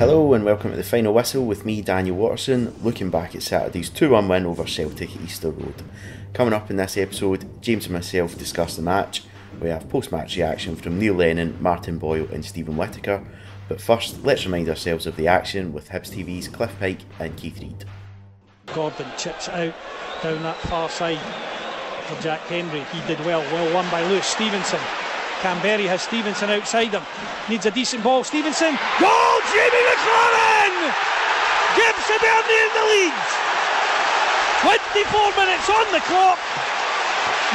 Hello and welcome to the final whistle with me, Daniel Waterson, looking back at Saturday's 2-1 win over Celtic at Easter Road. Coming up in this episode, James and myself discuss the match. We have post-match reaction from Neil Lennon, Martin Boyle and Steven Whittaker. But first, let's remind ourselves of the action with Hibs TV's Cliff Pike and Keith Reid. Gordon chips out down that far side for Jack Henry. He did well won by Lewis Stevenson. Canberry has Stevenson outside him. Needs a decent ball. Stevenson. Goal! Jamie McLaren! Gives Hibernian the lead. 24 minutes on the clock.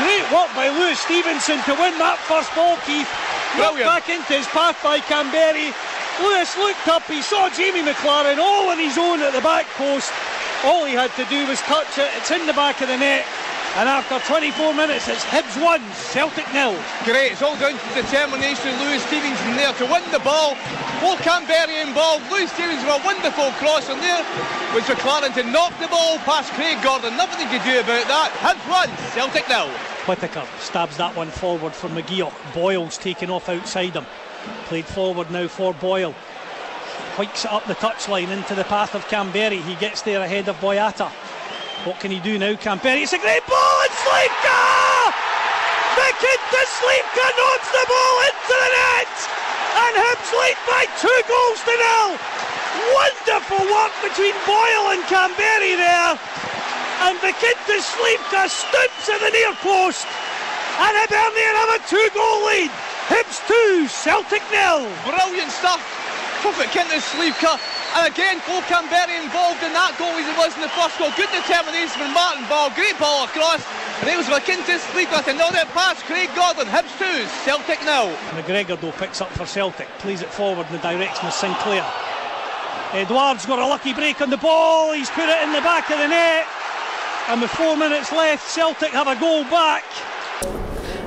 Great work by Lewis Stevenson to win that first ball, Keith. Got back into his path by Canberry. Lewis looked up, he saw Jamie McLaren all on his own at the back post. All he had to do was touch it. It's in the back of the net. And after 24 minutes, it's Hibs 1, Celtic 0. Great, it's all down to determination of Lewis Stevenson there to win the ball. Full Canberra involved. Lewis Stevenson with a wonderful cross, and there was McLaren to knock the ball past Craig Gordon. Nothing he could do about that. Hibs 1, Celtic 0. Whittaker stabs that one forward for McGeoch. Boyle's taken off outside him. Played forward now for Boyle. Hikes it up the touchline into the path of Canberra. He gets there ahead of Boyata. What can he do now, Canberra? It's a great ball, and Slivka! The kid to Slivka knocks the ball into the net! And Hibs lead by 2 goals to 0! Wonderful work between Boyle and Canberra there! And the kid to Slivka stoops at the near post! And Hibernian have a 2-goal lead! Hibs 2, Celtic 0! Brilliant stuff! Perfect kid to Slivka. And again, full Canberra involved in that goal as it was in the first goal. Good determination from Martin Ball. Great ball across. And it was McIntyre Sleeper to nod it past Craig Gordon. Hibs 2, Celtic 0. McGregor though picks up for Celtic. Plays it forward in the direction of Sinclair. Edouard's got a lucky break on the ball. He's put it in the back of the net. And with 4 minutes left, Celtic have a goal back.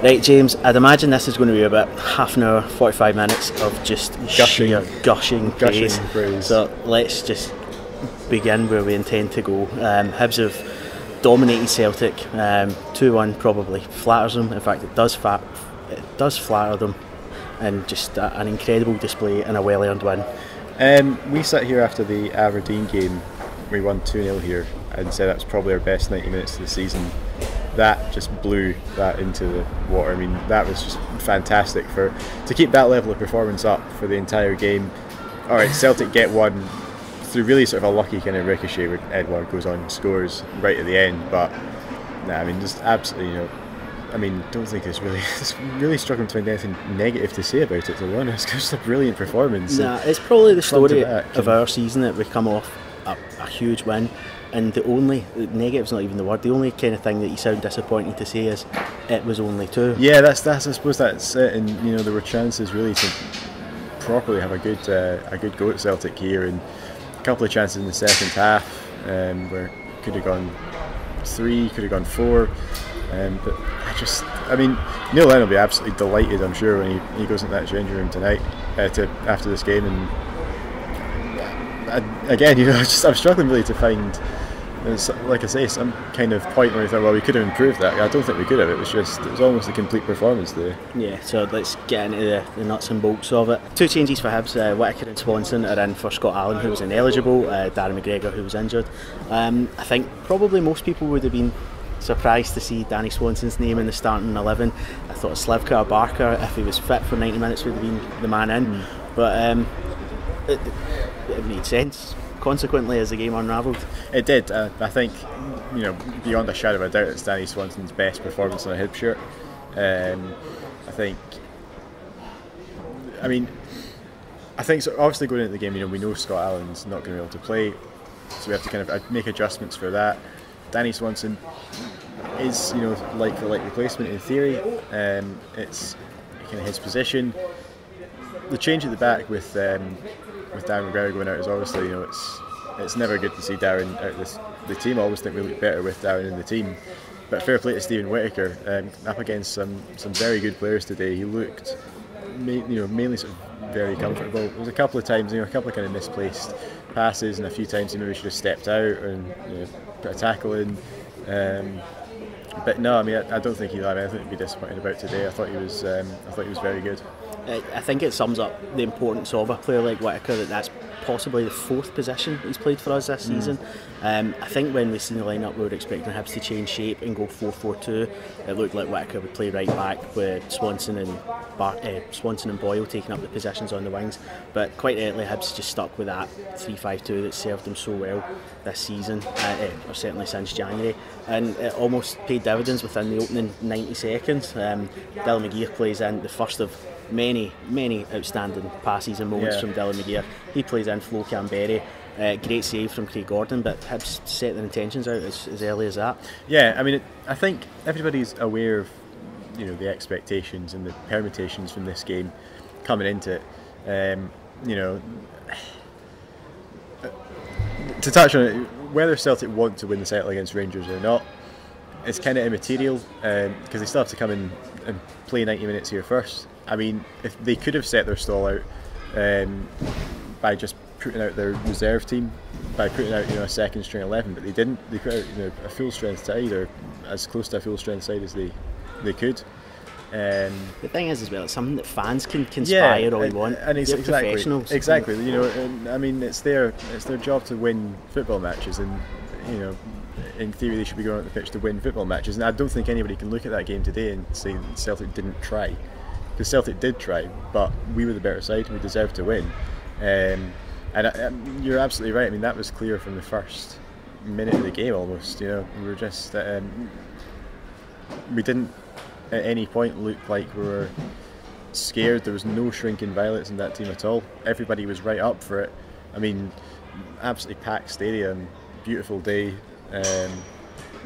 Right, James, I'd imagine this is going to be about half an hour, 45 minutes of just gushing praise. So let's just begin where we intend to go. Hibs have dominated Celtic. 2-1 probably flatters them. In fact, it does flatter them, and just an incredible display and a well-earned win. We sat here after the Aberdeen game. We won 2-0 here and said that was probably our best 90 minutes of the season. That just blew that into the water. I mean, that was just fantastic to keep that level of performance up for the entire game. Alright, Celtic get one through really sort of a lucky kind of ricochet where Edouard goes on and scores right at the end, but I mean, just absolutely, I mean, don't think it's really struggling to find anything negative to say about it, to be honest. It's just a brilliant performance. It's probably the story of our season that we come off a huge win. And the only negative's not even the word. The only kind of thing that you sound disappointed to say is it was only 2. Yeah, that's. I suppose that's it. And there were chances really to properly have a good go at Celtic here, and a couple of chances in the second half where could have gone 3, could have gone 4. But I mean, Neil Lennon will be absolutely delighted, I'm sure, when he goes into that changing room tonight after this game. And again, I'm struggling really to find, like I say, some kind of point where you think, well, we could have improved that. I don't think we could have. It was almost a complete performance there. Yeah, so let's get into the nuts and bolts of it. 2 changes for Hibs. Whittaker and Swanson are in for Scott Allen, who was ineligible, Darren McGregor, who was injured. I think probably most people would have been surprised to see Danny Swanson's name in the starting 11. I thought Slivka or Barker, if he was fit for 90 minutes, would have been the man in. But it made sense, consequently, as the game unravelled. It did. I think, beyond a shadow of a doubt, it's Danny Swanson's best performance on a Hibs shirt. I think so. Obviously, going into the game, we know Scott Allen's not going to be able to play, so we have to kind of make adjustments for that. Danny Swanson is, like for like replacement in theory. It's kind of his position. The change at the back with Darren McGregor going out is obviously, it's never good to see Darren out of the team. I always think we look better with Darren in the team. But fair play to Steven Whittaker, up against some very good players today. He looked, mainly sort of very comfortable. There was a couple of times, a couple of kind of misplaced passes, and a few times he maybe should have stepped out and put a tackle in. But no, I don't think he'll have anything to be disappointed about today. I thought he was very good. I think it sums up the importance of a player like Whittaker, that's possibly the 4th position he's played for us this season. I think when we seen the lineup, we were expecting Hibs to change shape and go 4-4-2. It looked like Whittaker would play right back with Swanson and Boyle taking up the positions on the wings. But quite rightly, Hibs just stuck with that 3-5-2 that served them so well this season, or certainly since January. And it almost paid dividends within the opening 90 seconds. Dylan McGeer plays in the first of many outstanding passes and moments from Dylan McGeer. He plays in Flo Canberry. Great save from Craig Gordon, but Hibs set their intentions out as early as that. Yeah, I mean, I think everybody's aware of the expectations and the permutations from this game coming into it. To touch on it, whether Celtic want to win the title against Rangers or not, it's kind of immaterial because they still have to come in and play 90 minutes here first. I mean, if they could have set their stall out by just putting out their reserve team, by putting out a second string 11, but they didn't. They put out a full strength side, or as close to a full strength side as they could. The thing is as well, it's something that fans can conspire all you want. And it's professionals. Exactly. I mean, it's their job to win football matches, and in theory they should be going on the pitch to win football matches. And I don't think anybody can look at that game today and say Celtic didn't try, because Celtic did try, but we were the better side. We deserved to win. And you're absolutely right. I mean, that was clear from the first minute of the game almost. We were just we didn't at any point look like we were scared. There was no shrinking violets in that team at all. Everybody was right up for it. I mean, absolutely packed stadium, beautiful day.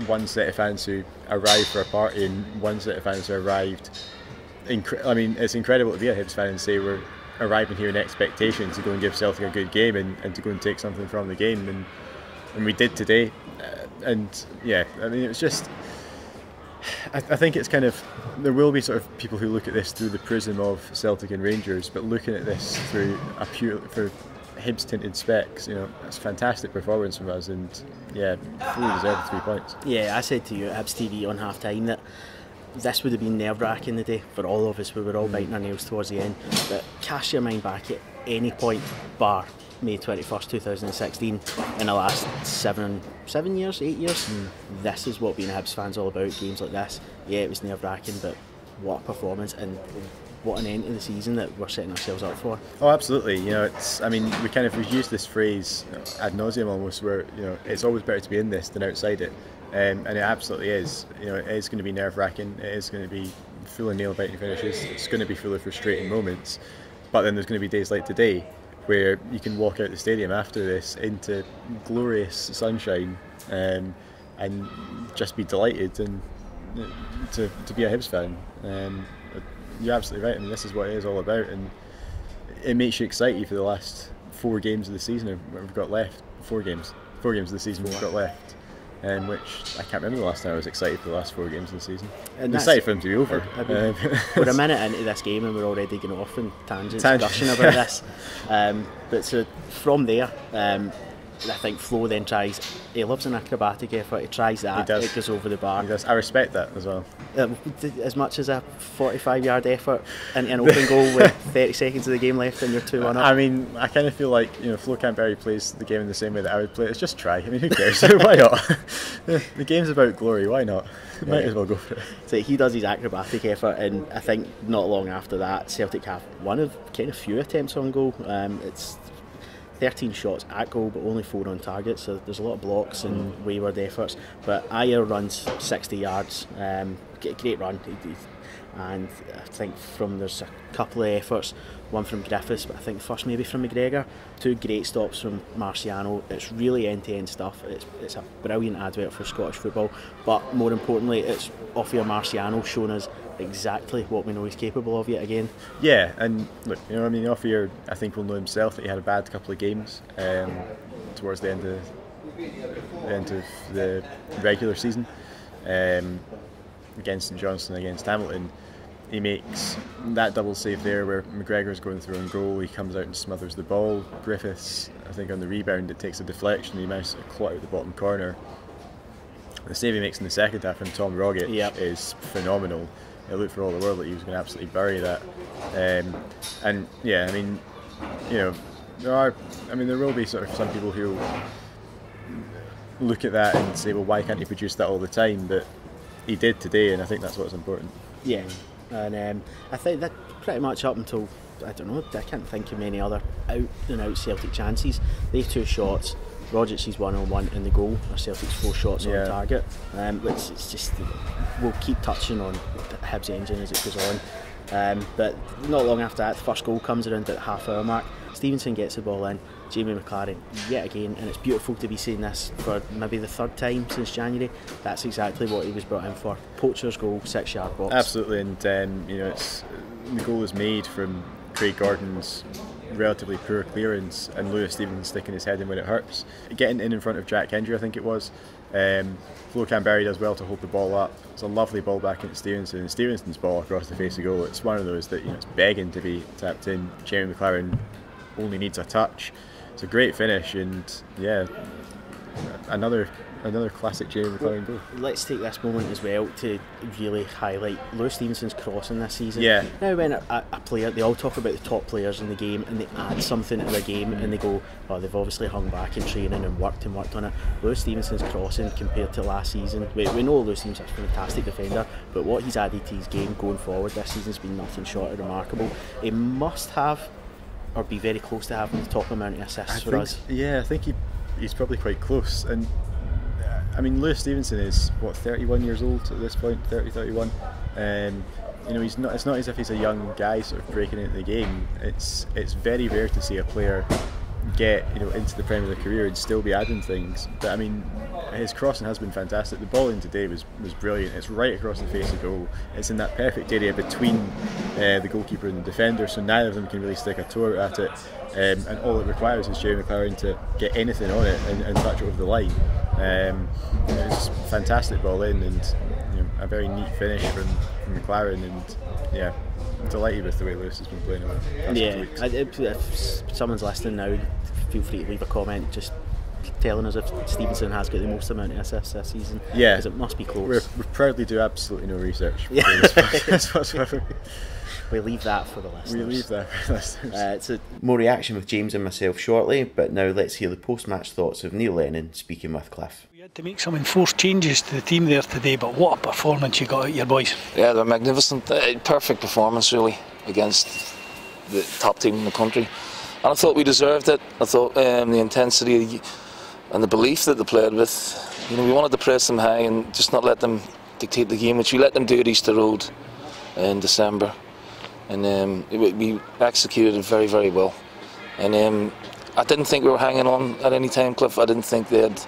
One set of fans who arrived for a party and one set of fans who arrived. I mean, it's incredible to be a Hibs fan and say we're arriving here in expectation to go and give Celtic a good game and to go and take something from the game, and we did today. I mean, it was just. I think it's kind of, there will be sort of people who look at this through the prism of Celtic and Rangers, but looking at this through for Hibs tinted specs, it's a fantastic performance from us, and fully deserved 3 points. Yeah, I said to you at Hibs TV on half time that this would have been nerve-wracking the day for all of us. We were all biting our nails towards the end, but cast your mind back at any point bar May 21st 2016 in the last 8 years, this is what being a Hibs fan's all about. Games like this, it was nerve-wracking, but what a performance, and what an end to the season that we're setting ourselves up for. Oh, absolutely. I mean, we've used this phrase ad nauseum almost, where it's always better to be in this than outside it, and it absolutely is. It is going to be nerve-wracking. It is going to be full of nail-biting finishes. It's going to be full of frustrating moments, but then there's going to be days like today where you can walk out the stadium after this into glorious sunshine and just be delighted and to be a Hibs fan. You're absolutely right. I mean, this is what it is all about, and it makes you excited for the last 4 games of the season we've got left. 4 games of the season we've got left. Which I can't remember the last time I was excited for the last 4 games of the season. And excited for them to be over. We're a minute into this game and we're already going off on tangents gushing about this. But so from there, I think Flo then tries. He loves an acrobatic effort. He tries that. He does. It goes over the bar. He does. I respect that as well. As much as a 45-yard effort into an open goal with 30 seconds of the game left and you're 2-1 up. I mean, I kind of feel like Flo Canberry plays the game in the same way that I would play it. It's just try. I mean, who cares? Why not? The game's about glory. Why not? Might as well go for it. So he does his acrobatic effort, and I think not long after that, Celtic have one of kind of few attempts on goal. It's 13 shots at goal, but only 4 on target, so there's a lot of blocks and wayward efforts. But Ayer runs 60 yards, great run, and I think there's a couple of efforts, one from Griffiths, but I think first maybe from McGregor, 2 great stops from Marciano. It's really end-to-end stuff. It's a brilliant advert for Scottish football, but more importantly, it's Ophir Marciano showing us exactly what we know he's capable of yet again. Yeah, and look, I mean, Ophir, I think, will know himself that he had a bad couple of games towards the end of the regular season, against St Johnstone, against Hamilton. He makes that double save there where McGregor's going through on goal. He comes out and smothers the ball. Griffiths, I think on the rebound, it takes a deflection. He manages to clot out the bottom corner. The save he makes in the second half from Tom Rogic is phenomenal. it looked for all the world like he was going to absolutely bury that. And yeah, I mean, you know, there will be sort of some people who look at that and say, well, why can't he produce that all the time? But he did today, and I think that's what's important. Yeah, and I think that pretty much up until, I don't know, I can't think of many other out-and-out Celtic chances. They 2 shots, Rodgers' 1-on-1 in the goal, or Celtic's 4 shots on target. It's just, we'll keep touching on the Hibs engine as it goes on. But not long after that, the first goal comes around at the half-hour mark. Stevenson gets the ball in, Jamie McLaren yet again, and it's beautiful to be seeing this for maybe the 3rd time since January. That's exactly what he was brought in for. Poacher's goal, 6-yard box. Absolutely, and you know, the goal is made from Craig Gordon's relatively poor clearance and Lewis Stevenson sticking his head in when it hurts. Getting in front of Jack Hendry, I think it was. Flo Canberry does well to hold the ball up. It's a lovely ball back into Stevenson, and Stevenson's ball across the face of goal. It's one of those that, you know, it's begging to be tapped in. Jamie McLaren only needs a touch. It's a great finish, and yeah, another classic Jamie McLaren goal. Let's take this moment as well to really highlight Lewis Stevenson's crossing this season. Yeah. Now when a player, they all talk about the top players in the game and they add something to their game and they go, oh, they've obviously hung back in training and worked on it. Lewis Stevenson's crossing compared to last season, we know Lewis Stevenson's a fantastic defender, but what he's added to his game going forward this season's been nothing short of remarkable. He must have, or be very close to having the top amount of assists for us. Yeah, I think he's probably quite close. And I mean, Lewis Stevenson is, what, 31 years old at this point, 31. You know, it's not as if he's a young guy sort of breaking into the game. It's very rare to see a player get, you know, into the prime of their career and still be adding things. But I mean, his crossing has been fantastic. The ball in today was brilliant. It's right across the face of goal. It's in that perfect area between the goalkeeper and the defender, so neither of them can really stick a toe at it. And all it requires is Jamie McLaren to get anything on it and touch it over the line. It's a fantastic ball in, and you know, a very neat finish from McLaren, and yeah, I'm delighted with the way Lewis has been playing over the past 2 weeks. If someone's listening now, feel free to leave a comment just telling us if Stevenson has got the most amount of assists this season. Yeah, because it must be close. We proudly do absolutely no research. We leave that for the listeners. We leave that for the listeners. More reaction with James and myself shortly, but now let's hear the post-match thoughts of Neil Lennon speaking with Cliff. We had to make some enforced changes to the team there today, but what a performance you got out your boys. Yeah, they're magnificent. Perfect performance really against the top team in the country. And I thought we deserved it. I thought the intensity and the belief that they played with, you know, we wanted to press them high and just not let them dictate the game, which we let them do at Easter Road in December. And we executed it very, very well. And I didn't think we were hanging on at any time, Cliff. I didn't think they had,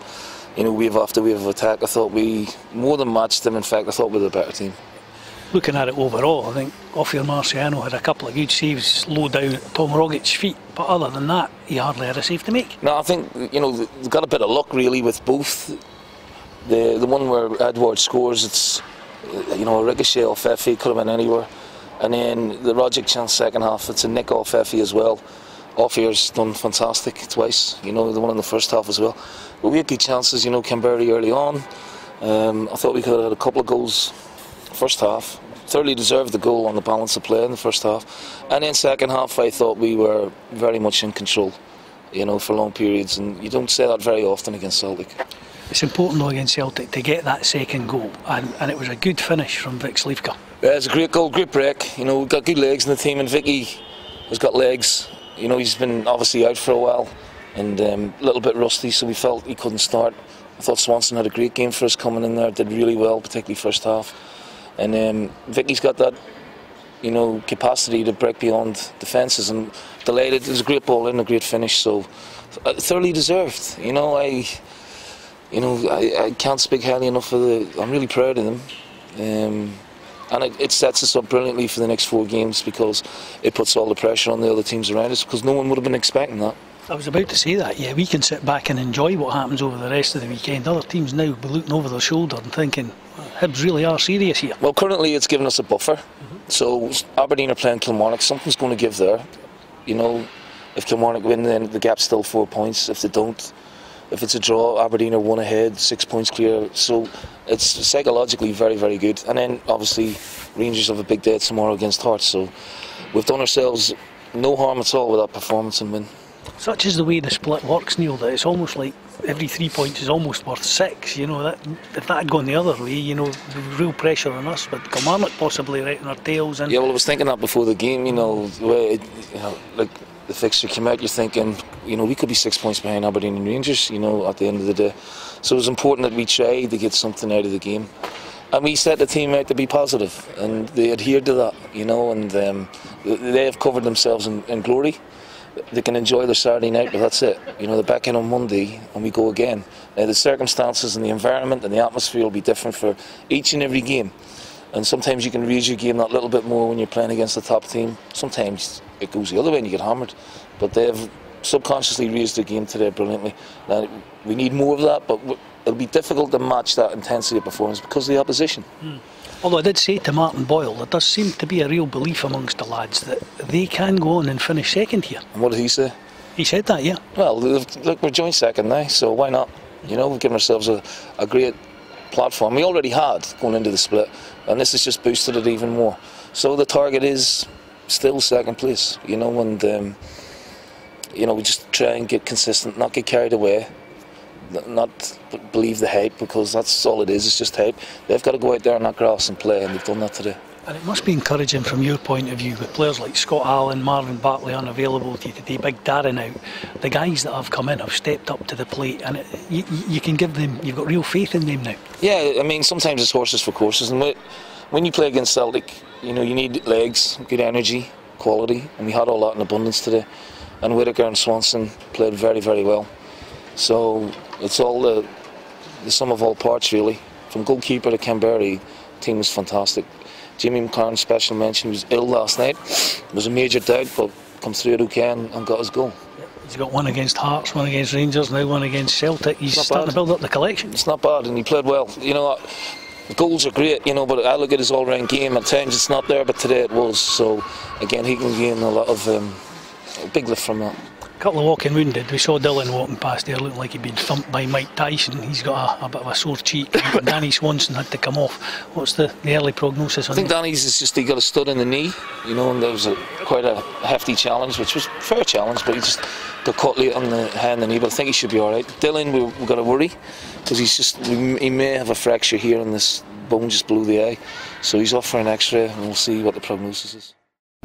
you know, wave after wave of attack. I thought we more than matched them. In fact, I thought we were the better team. Looking at it overall, I think Ophir Marciano had a couple of good saves low down at Tom Roggett's feet, but other than that, he hardly had a save to make. No, I think, you know, they've got a bit of luck really with both. The one where Edward scores, it's, you know, a ricochet off Effie, could have been anywhere. And then the Rodgick chance second half, it's a nick off Effie as well. Ophir's done fantastic twice, you know, the one in the first half as well. But we had good chances, you know, Canberra early on. I thought we could have had a couple of goals first half. Thoroughly deserved the goal on the balance of play in the first half. And then second half, I thought we were very much in control, you know, for long periods. And you don't say that very often against Celtic. It's important though against Celtic to get that second goal, and it was a good finish from Vic Slivka. Yeah, it's a great goal, great break. You know, we've got good legs in the team, and Vicky has got legs. You know, he's been obviously out for a while and a little bit rusty, so we felt he couldn't start. I thought Swanson had a great game for us coming in there, did really well, particularly first half. And Vicky's got that, you know, capacity to break beyond defences, and delighted. It was a great ball in, a great finish, so thoroughly deserved. You know, I can't speak highly enough of I'm really proud of them. And it sets us up brilliantly for the next 4 games, because it puts all the pressure on the other teams around us, because no one would have been expecting that. I was about to say that, yeah, we can sit back and enjoy what happens over the rest of the weekend. Other teams now will be looking over their shoulder and thinking, Hibs really are serious here. Well, currently it's given us a buffer. So Aberdeen are playing Kilmarnock, something's going to give there. You know, if Kilmarnock win, then the gap's still 4 points. If they don't, if it's a draw, Aberdeen are 1 ahead, 6 points clear. So it's psychologically very, very good. And then obviously Rangers have a big day tomorrow against Hearts, so we've done ourselves no harm at all with that performance and win. Such is the way the split works, Neil, that it's almost like every 3 points is almost worth 6. You know, that if that had gone the other way, you know, the real pressure on us with Kilmarnock possibly right on our tails. And yeah, well, I was thinking that before the game. You know, like the fixture came out, you're thinking, you know, we could be 6 points behind Aberdeen and Rangers. You know, at the end of the day, so it was important that we tried to get something out of the game. And we set the team out to be positive, and they adhered to that, you know, and they have covered themselves in glory. They can enjoy their Saturday night, but that's it. You know, they're back in on Monday and we go again. Now, the circumstances and the environment and the atmosphere will be different for each and every game. And sometimes you can raise your game that little bit more when you're playing against the top team. Sometimes it goes the other way and you get hammered. But they've subconsciously raised their game today brilliantly. Now, we need more of that, but it'll be difficult to match that intensity of performance because of the opposition. Although I did say to Martin Boyle, there does seem to be a real belief amongst the lads that they can go on and finish second here. And what did he say? He said that, yeah. Well, look, we're joint second now, so why not? You know, we've given ourselves a great platform. We already had going into the split, and this has just boosted it even more. So the target is still second place, you know, and you know, we just try and get consistent, not get carried away. Not believe the hype, because that's all it is, it's just hype. They've got to go out there on that grass and play, and they've done that today. And it must be encouraging from your point of view with players like Scott Allen, Marvin Bartley unavailable to you today, Big Darren out. The guys that have come in have stepped up to the plate, and you can give them, you've got real faith in them now. Yeah, I mean, sometimes it's horses for courses, and when you play against Celtic, you know, you need legs, good energy, quality, and we had all that in abundance today. And Whittaker and Swanson played very, very well. So it's all the sum of all parts, really. From goalkeeper to Canberra, the team was fantastic. Jimmy McLaren, special mention, he was ill last night. It was a major doubt, but come through it okay and got his goal. He's got one against Hearts, one against Rangers, now one against Celtic. He's starting to build up the collection. It's not bad, and he played well. You know, the goals are great, you know, but I look at his all-round game. At times it's not there, but today it was. So again, he can gain a lot of a big lift from that. A couple of walking wounded. We saw Dylan walking past there, looking like he'd been thumped by Mike Tyson. He's got a bit of a sore cheek. Danny Swanson had to come off. What's the early prognosis on I think him? Danny's is just, he got a stud in the knee, you know, and there was quite a hefty challenge, which was a fair challenge, but he just got caught late on the hand and knee. But I think he should be all right. Dylan, we've got to worry, because he may have a fracture here in this bone just below the eye, so he's off for an X-ray, and we'll see what the prognosis is.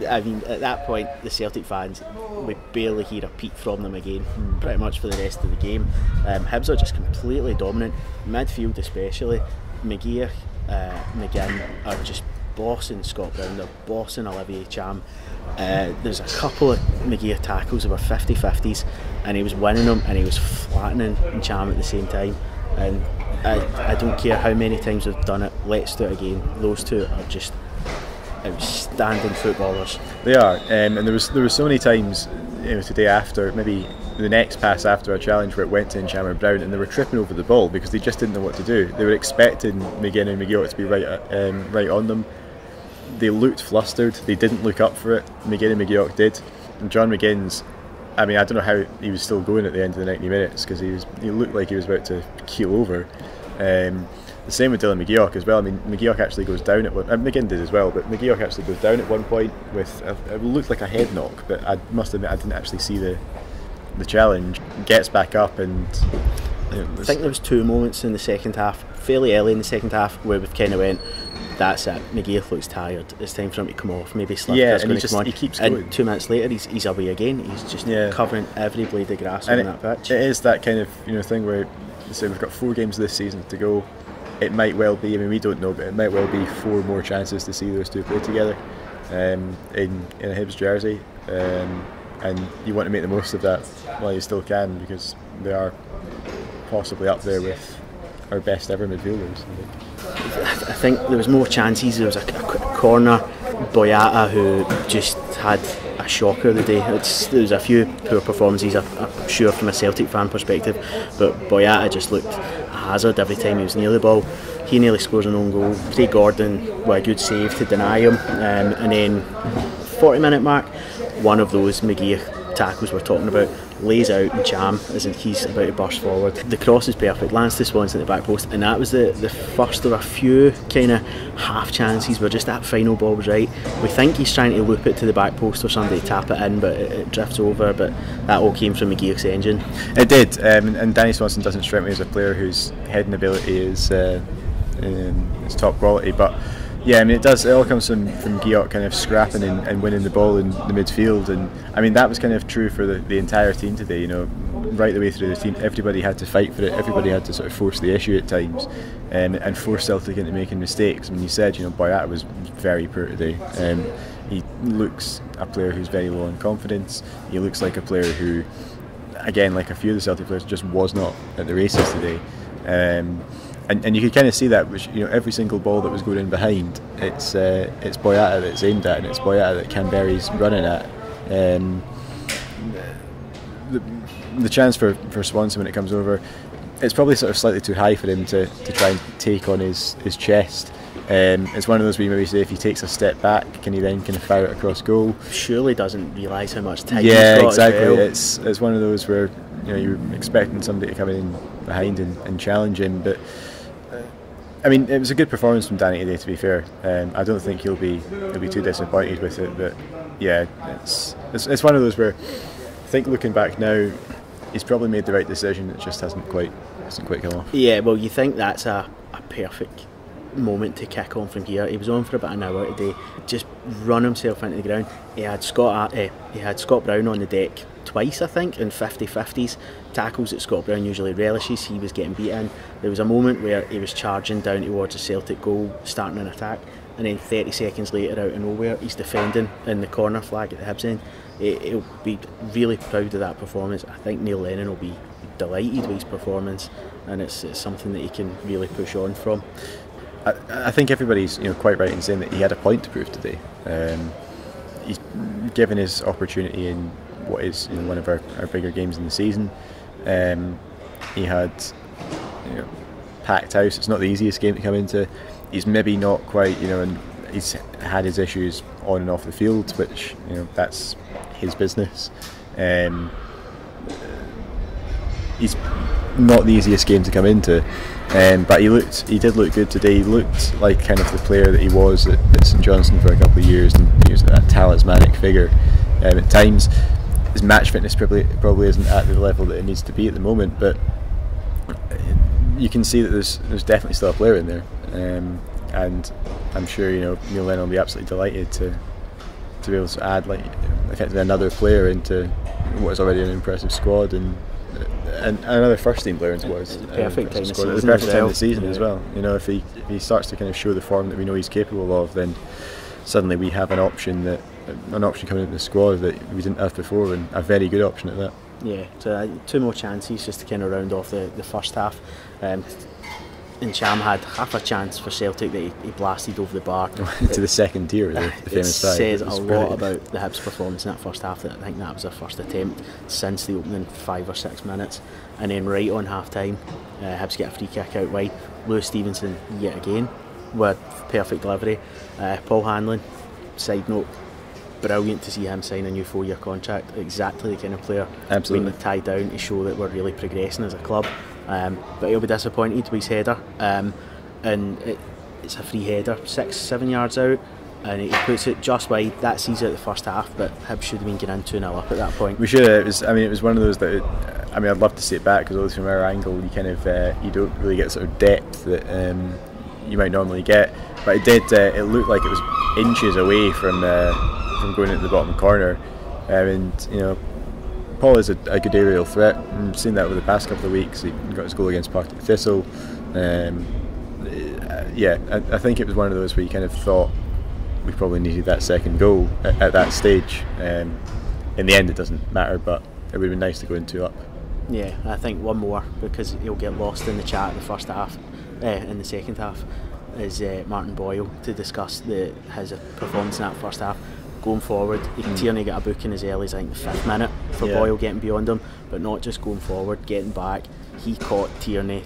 I mean, at that point, the Celtic fans, we barely hear a peep from them again, pretty much for the rest of the game. Hibs are just completely dominant, midfield especially. McGear, McGinn are just bossing Scott Brown, they're bossing Olivier Cham. There's a couple of McGear tackles that were 50-50s, and he was winning them and he was flattening Cham at the same time. And I don't care how many times we've done it, let's do it again. Those two are just outstanding footballers. They are, and there was so many times, you know, today after, maybe the next pass after a challenge where it went to Cham and Brown, and they were tripping over the ball because they just didn't know what to do. They were expecting McGinn and McGeoch to be right on them. They looked flustered. They didn't look up for it. McGinn and McGeoch did, and John McGinn's, I mean, I don't know how he was still going at the end of the 90 minutes, because he looked like he was about to keel over. The same with Dylan McGeoch as well. I mean, McGeoch actually goes down at one. McGinn did as well, but McGeoch actually goes down at one point with it looked like a head knock, but I must admit I didn't actually see the challenge. Gets back up, and I think there was two moments in the second half, fairly early in the second half, where we've kind of went, that's it, McGeoch looks tired, it's time for him to come off, maybe Slipper's going to come on. He keeps going. And 2 minutes later he's away again. He's just covering every blade of grass on that pitch. It is that kind of thing where, so we've got 4 games this season to go. It might well be, I mean, we don't know, but it might well be 4 more chances to see those two play together in a Hibs jersey, and you want to make the most of that while you still can, because they are possibly up there with our best ever midfielders. I think there was more chances. There was a corner, Boyata, who just had a shocker the day. There was a few poor performances, I'm sure, from a Celtic fan perspective, but Boyata just looked a hazard every time he was near the ball. He nearly scores an own goal. Craig Gordon with a good save to deny him, and then 40-minute mark, one of those McGear tackles we're talking about, lays out and Jam as he's about to burst forward. The cross is perfect, lands to Swanson at the back post, and that was the first of a few kind of half chances where just that final ball was right. We think he's trying to loop it to the back post or somebody to tap it in, but it drifts over. But that all came from McGeouch's engine. It did, and Danny Swanson doesn't strike me as a player whose heading ability is top quality, but yeah, I mean it all comes from Geoch kind of scrapping and winning the ball in the midfield, and I mean that was kind of true for the entire team today. You know, right the way through the team, everybody had to fight for it. Everybody had to sort of force the issue at times, and force Celtic into making mistakes. I mean, you said, you know, Boyata was very poor today. He looks a player who's very low on confidence. He looks like a player who, again, like a few of the Celtic players, just was not at the races today. And you could kind of see that, which, you know, every single ball that was going in behind, it's Boyata that's aimed at, and it's Boyata that Canberry's running at. The chance for Swanson when it comes over, it's probably sort of slightly too high for him to try and take on his chest. It's one of those where you maybe say if he takes a step back, can he then kind of fire it across goal? Surely doesn't realise how much time yeah, he's got exactly. as well. It's one of those where, you know, you're expecting somebody to come in behind and challenge him, but I mean, it was a good performance from Danny today, to be fair. I don't think he'll be too disappointed with it, but yeah, it's one of those where I think looking back now, he's probably made the right decision. It just hasn't quite come off. Yeah, well, you think that's a perfect moment to kick on from here. He was on for about an hour today, just run himself into the ground. He had Scott Brown on the deck twice, I think, in 50-50s tackles that Scott Brown usually relishes. He was getting beaten. There was a moment where he was charging down towards a Celtic goal, starting an attack, and then 30 seconds later, out of nowhere, he's defending in the corner flag at the Hibs end. He'll be really proud of that performance. I think Neil Lennon will be delighted with his performance, and it's something that he can really push on from. I think everybody's, you know, quite right in saying that he had a point to prove today. He's given his opportunity in what is, you know, one of our bigger games in the season. He had, you know, packed house. It's not the easiest game to come into. He's maybe not quite, you know, and he's had his issues on and off the field, which, you know, that's his business. He's not the easiest game to come into, but he did look good today. He looked like kind of the player that he was at St Johnstone for a couple of years, and he was that talismanic figure. At times, his match fitness probably isn't at the level that it needs to be at the moment, but you can see that there's definitely still a player in there, and I'm sure, you know, Neil Lennon will be absolutely delighted to be able to add, like, effectively another player into what is already an impressive squad, and another first team player into what is perfect time of season. The perfect time of the season as well. You know, if he starts to kind of show the form that we know he's capable of, then suddenly we have an option coming into the squad that we didn't have before, and a very good option at that. Yeah, so 2 more chances just to kind of round off the first half. And Cham had half a chance for Celtic that he blasted over the bar to the second tier, the famous dive. It says a lot about the Hibs performance in that first half. That I think that was their first attempt since the opening 5 or 6 minutes, and then right on half time, Hibs get a free kick out wide. Lewis Stevenson yet again with perfect delivery. Paul Hanlon, side note, brilliant to see him sign a new 4-year contract. Exactly the kind of player we need to tie down to show that we're really progressing as a club. But he'll be disappointed with his header, and it's a free header 6-7 yards out, and he puts it just wide. That sees it the first half, but Hibs should have been getting 2-0 up at that point. We should have. It was one of those that I'd love to see it back, because always from our angle you kind of you don't really get sort of depth that you might normally get, but it did. It looked like it was inches away from going into the bottom corner, and you know, Paul is a good aerial threat. We've seen that over the past couple of weeks. He got his goal against Partick Thistle. I think it was one of those where you kind of thought we probably needed that second goal at that stage. In the end, it doesn't matter, but it would have been nice to go in 2 up. Yeah, I think one more, because he'll get lost in the chat in the first half. In the second half is Martin Boyle to discuss his performance in that first half. Going forward, Tierney got a booking as early as I think the 5th minute for Boyle getting beyond him, but not just going forward, getting back. He caught Tierney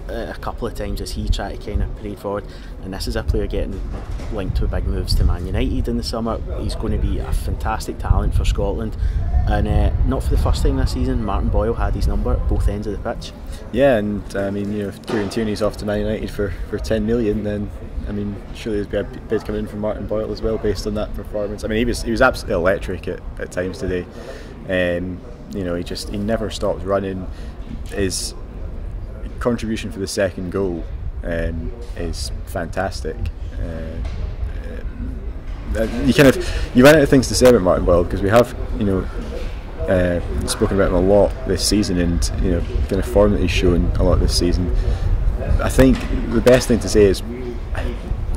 a couple of times as he tried to kind of parade forward, and this is a player getting linked with big moves to Man United in the summer. He's going to be a fantastic talent for Scotland. And not for the first time this season, Martin Boyle had his number at both ends of the pitch. Yeah, and I mean, if Kieran Tierney's off to Man United for 10 million, then I mean, surely there's a bid coming in from Martin Boyle as well based on that performance. I mean, he was absolutely electric at times today. He never stopped running. His contribution for the second goal is fantastic. You ran out of things to say about Martin Boyle, because we have spoken about him a lot this season, and kind of form that he's shown a lot this season. I think the best thing to say is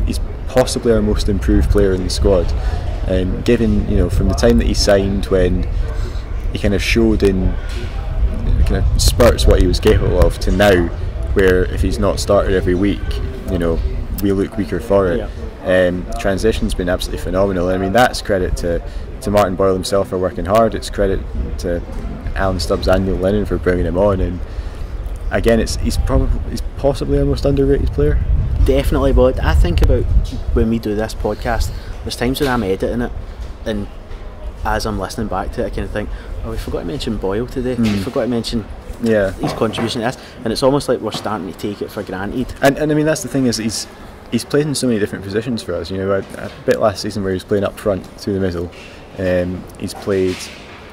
he's possibly our most improved player in the squad, given from the time that he signed, when he kind of showed in kind of spurts what he was capable of, to now, where if he's not started every week, we look weaker for it. Yeah. Transition's been absolutely phenomenal. I mean, that's credit to Martin Boyle himself for working hard. It's credit to Alan Stubbs and Neil Lennon for bringing him on. And again, he's possibly our most underrated player. Definitely, but I think about when we do this podcast, there's times when I'm editing it, and as I'm listening back to it, I kind of think, we forgot to mention Boyle today. We forgot to mention his contribution to this, and it's almost like we're starting to take it for granted. And I mean, that's the thing, is he's played in so many different positions for us. A bit last season where he was playing up front through the middle. He's played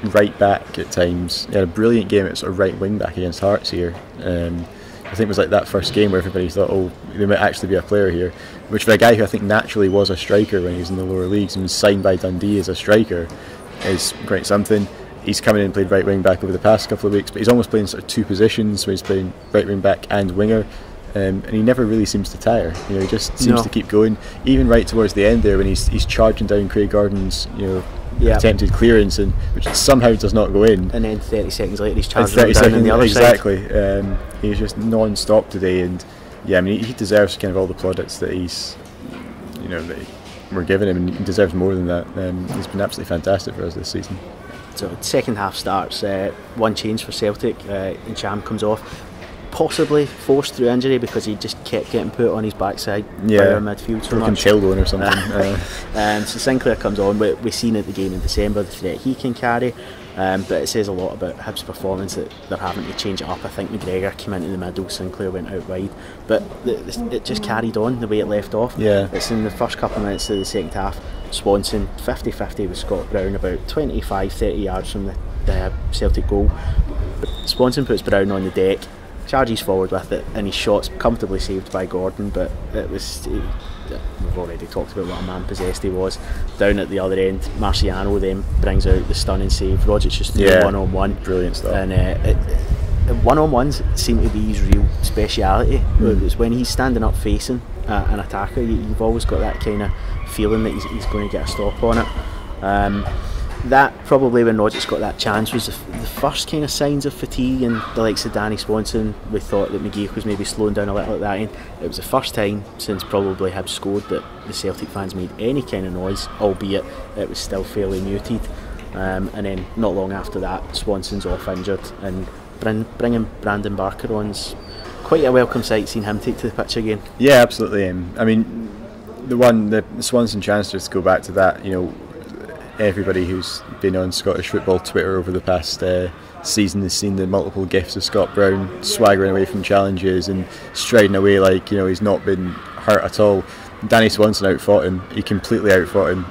right back at times. He had a brilliant game at sort of right wing back against Hearts here. I think it was like that first game where everybody thought, there might actually be a player here. Which, for a guy who I think naturally was a striker when he was in the lower leagues and was signed by Dundee as a striker, is quite something. He's come in and played right wing back over the past couple of weeks, but he's almost playing sort of two positions, so he's playing right wing back and winger. And he never really seems to tire. He just seems to keep going. Even right towards the end there, when he's charging down Craig Gordon's attempted clearance, and which somehow does not go in. And then 30 seconds later, he's charging down on the other side. Exactly. He's just non-stop today, and I mean, he deserves kind of all the plaudits that that we're giving him, and he deserves more than that. He's been absolutely fantastic for us this season. So the second half starts. One change for Celtic. Cham comes off. Possibly forced through injury, because he just kept getting put on his backside by our midfield so much. Tailbone or something. So Sinclair comes on. We've seen at the game in December the threat he can carry, but it says a lot about Hibs' performance that they're having to change it up. I think McGregor came into the middle, Sinclair went out wide, but it just carried on the way it left off. It's in the first couple of minutes of the second half. Swanson 50-50 with Scott Brown, about 25-30 yards from the Celtic goal. But Swanson puts Brown on the deck, charges forward with it, and his shot's comfortably saved by Gordon, but we've already talked about what a man possessed he was. Down at the other end, Marciano then brings out the stunning save. Rogic just threw one-on-one. Brilliant stuff. And one-on-ones seem to be his real speciality. It's when he's standing up facing an attacker, you've always got that kind of feeling that he's going to get a stop on it. That probably, when Rodgers got that chance, was the first kind of signs of fatigue, and the likes of Danny Swanson, we thought that McGee was maybe slowing down a little at that end. It was the first time since probably Hibs scored that the Celtic fans made any kind of noise, albeit it was still fairly muted. And then not long after that, Swanson's off injured, and bringing Brandon Barker on's quite a welcome sight, seeing him take to the pitch again. Yeah, absolutely. I mean, the Swanson chance, just to go back to that, everybody who's been on Scottish football Twitter over the past season has seen the multiple gifs of Scott Brown swaggering away from challenges and striding away like he's not been hurt at all. Danny Swanson outfought him. He completely outfought him,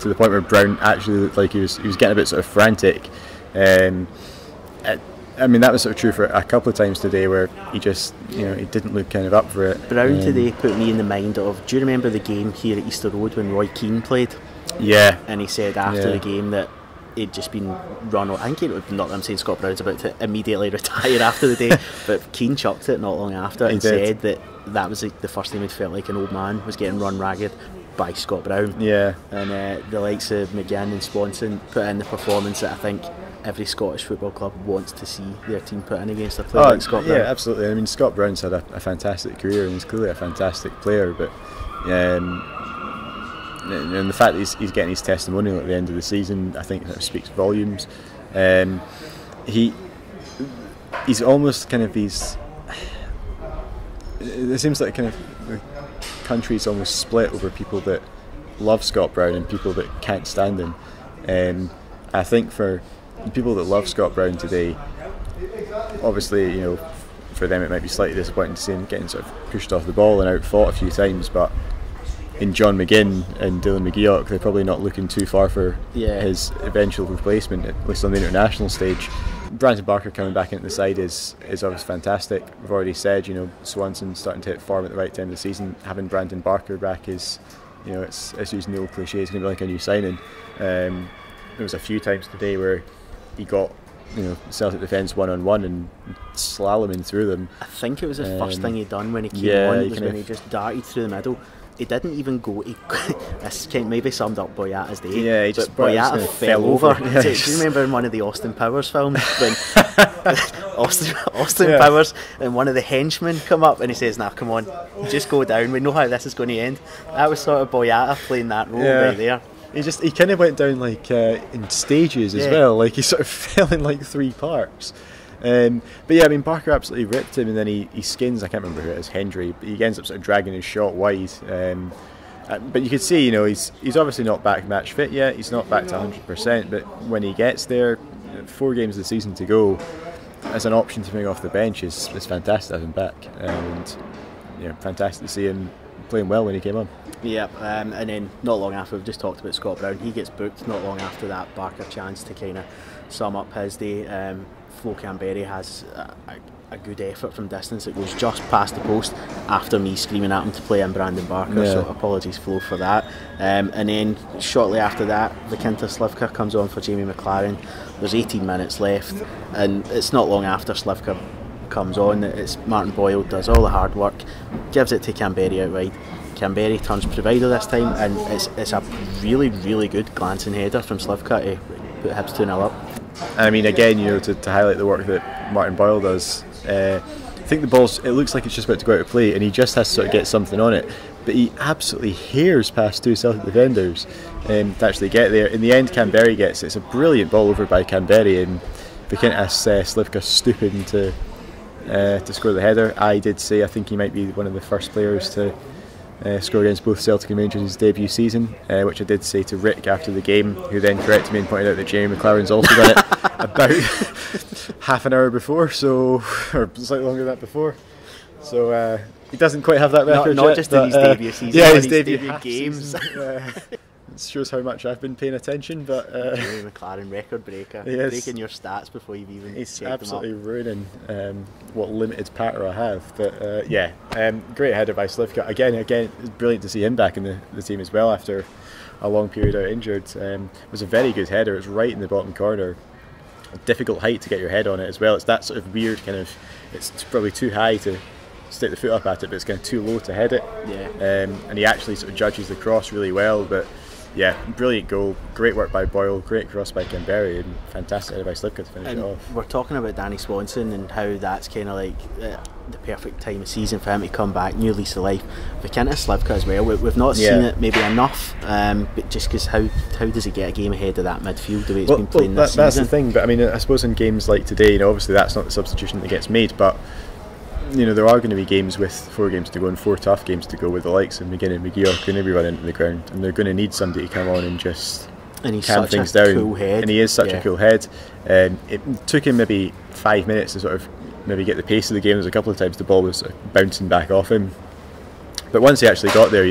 to the point where Brown actually looked like he was getting a bit sort of frantic. I mean, that was sort of true for a couple of times today, where he just he didn't look kind of up for it. Brown today put me in the mind of, do you remember the game here at Easter Road when Roy Keane played? Yeah. And he said after the game that he'd just been run over. I think I'm saying Scott Brown's about to immediately retire after the day, but Keane chucked it not long after and said that was the first time he'd felt like an old man was getting run ragged by Scott Brown. Yeah. And the likes of McGinn and Swanson put in the performance that I think every Scottish football club wants to see their team put in against a player like Scott Brown. Yeah, absolutely. I mean, Scott Brown's had a fantastic career, and he's clearly a fantastic player, but and the fact that he's getting his testimonial at the end of the season, I think that speaks volumes. He's almost kind of these. It seems like kind of the country's almost split over people that love Scott Brown and people that can't stand him. I think for people that love Scott Brown today, obviously, for them it might be slightly disappointing to see him getting sort of pushed off the ball and out-fought a few times, but in John McGinn and Dylan McGeoch, they're probably not looking too far for his eventual replacement, at least on the international stage. Brandon Barker coming back into the side is obviously fantastic. We've already said, Swanson starting to hit form at the right time of the season. Having Brandon Barker back is, it's using the old cliche, it's going to be like a new signing. There was a few times today where he got Celtic defence one-on-one and slaloming through them. I think it was the first thing he'd done when he came on, was when he just darted through the middle. He didn't even go. This maybe summed up Boyata's day. Yeah, he just Boyata fell over. Yeah, do you remember in one of the Austin Powers films when Austin Powers and one of the henchmen come up and he says, "Nah, come on, just go down. We know how this is going to end." That was sort of Boyata playing that role right there. He kind of went down like in stages as well. Like he sort of fell in like 3 parts. But yeah, I mean, Barker absolutely ripped him, and then he skins, I can't remember who it is, Hendry, but he ends up sort of dragging his shot wide. But you could see, he's obviously not back match fit yet, he's not back to 100%, but when he gets there, 4 games of the season to go, as an option to bring off the bench is fantastic to have him back. And fantastic to see him playing well when he came on. Yeah, and then not long after, we've just talked about Scott Brown, he gets booked. Not long after that, Barker chance to kind of sum up his day. Flo Canberry has a good effort from distance. It goes just past the post after me screaming at him to play in Brandon Barker, so apologies Flo for that. And then shortly after that, Vikinta Slivka comes on for Jamie McLaren. There's 18 minutes left, and it's not long after Slivka comes on, it's Martin Boyle does all the hard work, gives it to Canberry out wide. Canberry turns provider this time, and it's a really, really good glancing header from Slivka to put Hibs 2-0 up. I mean, again, to highlight the work that Martin Boyle does, I think the ball's, it looks like it's just about to go out of play, and he just has to sort of get something on it, but he absolutely hares past 2 Celtic defenders to actually get there. In the end, Canberry gets it. It's a brilliant ball over by Canberry, and Vikintas Slivka stooping to score the header. I did say I think he might be one of the first players to score against both Celtic and Rangers in his debut season, which I did say to Rick after the game, who then corrected me and pointed out that Jamie McLaren's also done it about half an hour before, or slightly longer than that before. So he doesn't quite have that record not yet, just in his debut season, yeah, his debut games. It shows how much I've been paying attention, but Jamie McLaren, record breaker, breaking your stats before you've even he's checked absolutely them up. Ruining what limited patter I have. But great header by Slivka. Again, it's brilliant to see him back in the team as well after a long period out injured. It was a very good header. It's right in the bottom corner. A difficult height to get your head on it as well. It's that sort of weird kind of. It's probably too high to stick the foot up at it, but it's kind of too low to head it. Yeah. And he actually sort of judges the cross really well, but. Yeah, brilliant goal, great work by Boyle, great cross by Canberry, and fantastic header by Slivka to finish it off. We're talking about Danny Swanson and how that's kind of like the perfect time of season for him to come back, new lease of life. Vikinta Slivka as well, we've not seen it maybe enough, but just because how does he get a game ahead of that midfield the way he's been playing this season? That's the thing, but I mean, I suppose in games like today, obviously that's not the substitution that gets made, but there are going to be games with 4 games to go and 4 tough games to go with the likes of McGinn and McGeoch going to be running into the ground, and they're going to need somebody to come on and just calm things down. Cool head. And he is such a cool head. It took him maybe 5 minutes to sort of maybe get the pace of the game. There's a couple of times the ball was sort of bouncing back off him, but once he actually got there,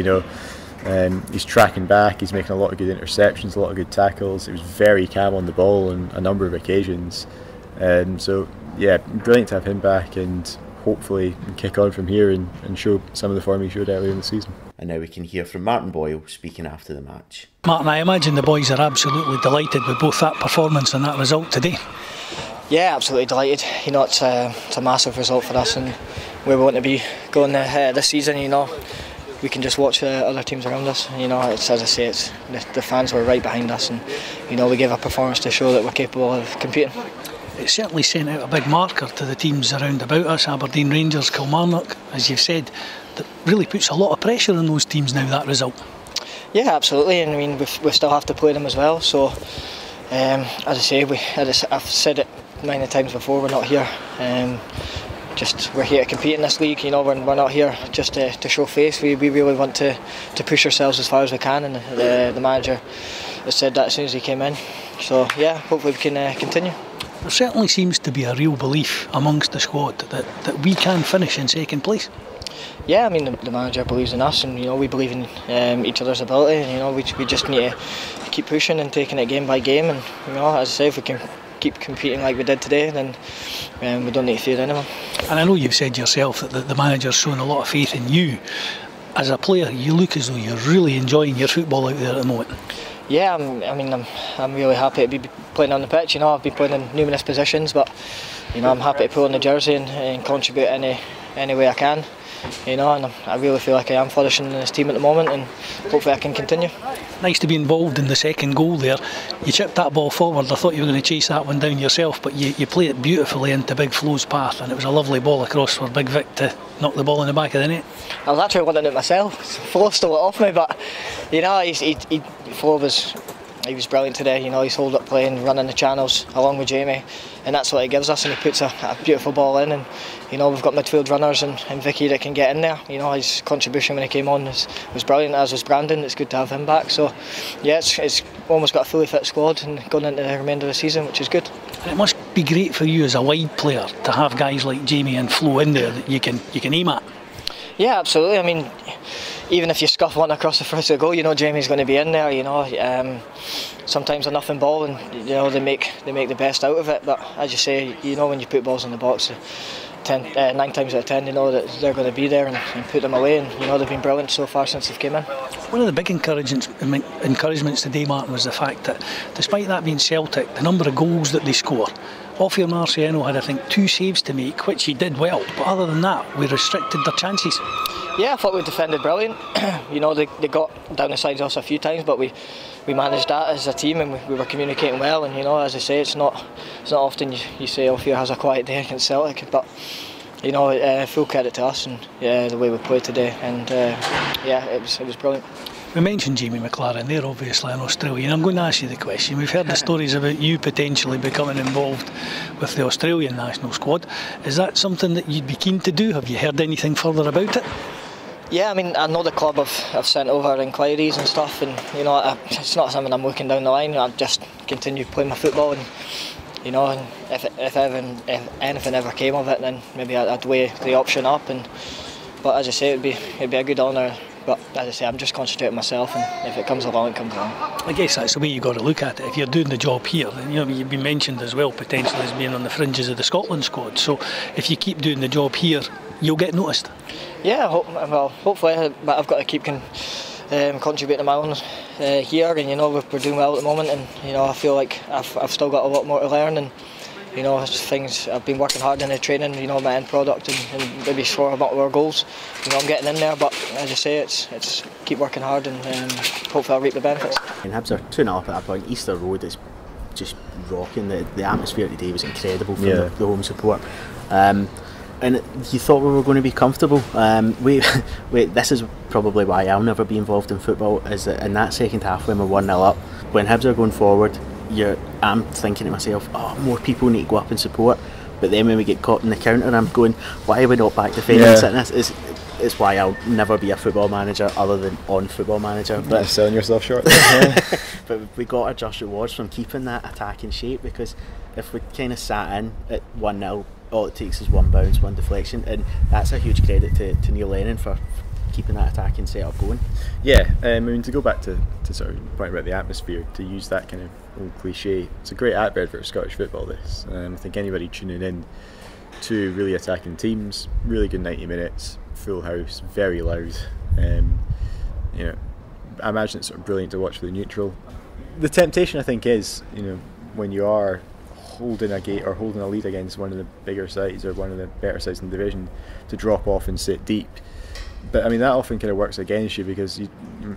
he's tracking back, he's making a lot of good interceptions, a lot of good tackles. He was very calm on the ball on a number of occasions. So yeah, brilliant to have him back, and hopefully kick on from here and show some of the form he showed earlier in the season. And now we can hear from Martin Boyle speaking after the match. Martin, I imagine the boys are absolutely delighted with both that performance and that result today. Yeah, absolutely delighted. It's a massive result for us, and where we want to be going this season. We can just watch other teams around us. It's, as I say, it's the fans were right behind us, and we gave a performance to show that we're capable of competing. It certainly sent out a big marker to the teams around about us, Aberdeen, Rangers, Kilmarnock, as you've said, that really puts a lot of pressure on those teams now, that result. Yeah, absolutely, and I mean we still have to play them as well, so as I say, I've said it many times before, we're not here we're here to compete in this league. We're not here just to show face. We really want to push ourselves as far as we can, and the manager has said that as soon as he came in. So yeah, hopefully we can continue. There certainly seems to be a real belief amongst the squad that we can finish in second place. Yeah, I mean the manager believes in us, and we believe in each other's ability, and we just need to keep pushing and taking it game by game, and as I say, if we can keep competing like we did today, then we don't need to fear anyone. And I know you've said yourself that the manager's shown a lot of faith in you. As a player, you look as though you're really enjoying your football out there at the moment. Yeah, I'm really happy to be playing on the pitch. I've been playing in numerous positions, but I'm happy to pull on the jersey and contribute any way I can. And I really feel like I am flourishing in this team at the moment, and hopefully I can continue. Nice to be involved in the second goal there. You chipped that ball forward. I thought you were going to chase that one down yourself, but you played it beautifully into Big Flo's path, and it was a lovely ball across for Big Vic to knock the ball in the back of the net. I was actually wanting it myself. Flo stole it off me, but Flo was brilliant today. He's hold up play and running the channels along with Jamie, and that's what he gives us, and he puts a beautiful ball in, and we've got midfield runners and Vicky that can get in there. His contribution when he came on was brilliant, as was Brandon. It's good to have him back. So yeah, it's almost got a fully fit squad and going into the remainder of the season, which is good. And it must be great for you as a wide player to have guys like Jamie and Flo in there that you can aim at. Yeah, absolutely. I mean, even if you scuff one across the front of the goal, Jamie's going to be in there. Sometimes a nothing ball, and they make the best out of it. But as you say, when you put balls in the box, 9 times out of 10, that they're going to be there and put them away. And they've been brilliant so far since they've came in. One of the big encouragements today, Martin, was the fact that despite that being Celtic, the number of goals that they score. Ophir Marciano had, I think, 2 saves to make, which he did well. But other than that, we restricted their chances. Yeah, I thought we defended brilliant. They got down the sides of us a few times, but we managed that as a team, and we were communicating well. And as I say, it's not often you say Ophir has a quiet day against Celtic, but full credit to us and the way we played today. And it was brilliant. We mentioned Jamie McLaren, they're obviously an Australian. I'm going to ask you the question. We've heard the stories about you potentially becoming involved with the Australian national squad. Is that something that you'd be keen to do? Have you heard anything further about it? Yeah, I mean, I know the club have sent over inquiries and stuff, and it's not something I'm looking down the line. I just continue playing my football, and and if anything ever came of it, then maybe I'd weigh the option up. But as I say, it'd be a good honour. But as I say, I'm just concentrating on myself, and if it comes along, it comes along. I guess that's the way you've got to look at it. If you're doing the job here, then you've been mentioned as well potentially as being on the fringes of the Scotland squad. So if you keep doing the job here, you'll get noticed. Yeah, hopefully, but I've got to keep contributing my own here, and we're doing well at the moment, and I feel like I've still got a lot more to learn, and things I've been working hard in the training, my end product, and maybe score a lot more goals. I'm getting in there, but as I say, it's keep working hard, and hopefully I'll reap the benefits. And Hibs are 2-0 up at that point. Easter Road is just rocking. The atmosphere today was incredible from the home support. And you thought we were going to be comfortable. This is probably why I'll never be involved in football, is that in that second half when we're 1-0 up, when Hibs are going forward, I'm thinking to myself, more people need to go up and support. But then when we get caught in the counter, I'm going, why are we not back defending sitting this? It's why I'll never be a football manager other than on Football Manager. But you're selling yourself short. But we got our just rewards from keeping that attack in shape, because if we kind of sat in at 1-0, all it takes is one bounce, one deflection, and that's a huge credit to Neil Lennon for keeping that attacking set-up going. Yeah, I mean, to go back to sort of point about the atmosphere, to use that kind of old cliche, it's a great advert for Scottish football, this. I think anybody tuning in to really attacking teams, really good 90 minutes, full house, very loud. I imagine it's sort of brilliant to watch for the neutral. The temptation, I think, is, when you are holding a gate or holding a lead against one of the bigger sides or one of the better sides in the division, to drop off and sit deep. But I mean, that often kind of works against you, because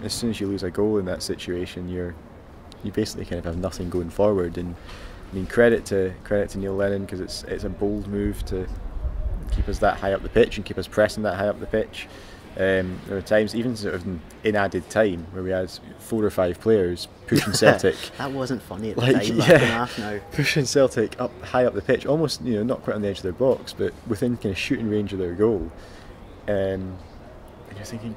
as soon as you lose a goal in that situation, you basically kind of have nothing going forward. And I mean, credit to Neil Lennon, because it's a bold move to keep us that high up the pitch and keep us pressing that high up the pitch. There were times, even sort of in added time, where we had 4 or 5 players pushing Celtic. That wasn't funny at the time. Half now. Pushing Celtic up high up the pitch, almost not quite on the edge of their box, but within kind of shooting range of their goal. And you're thinking,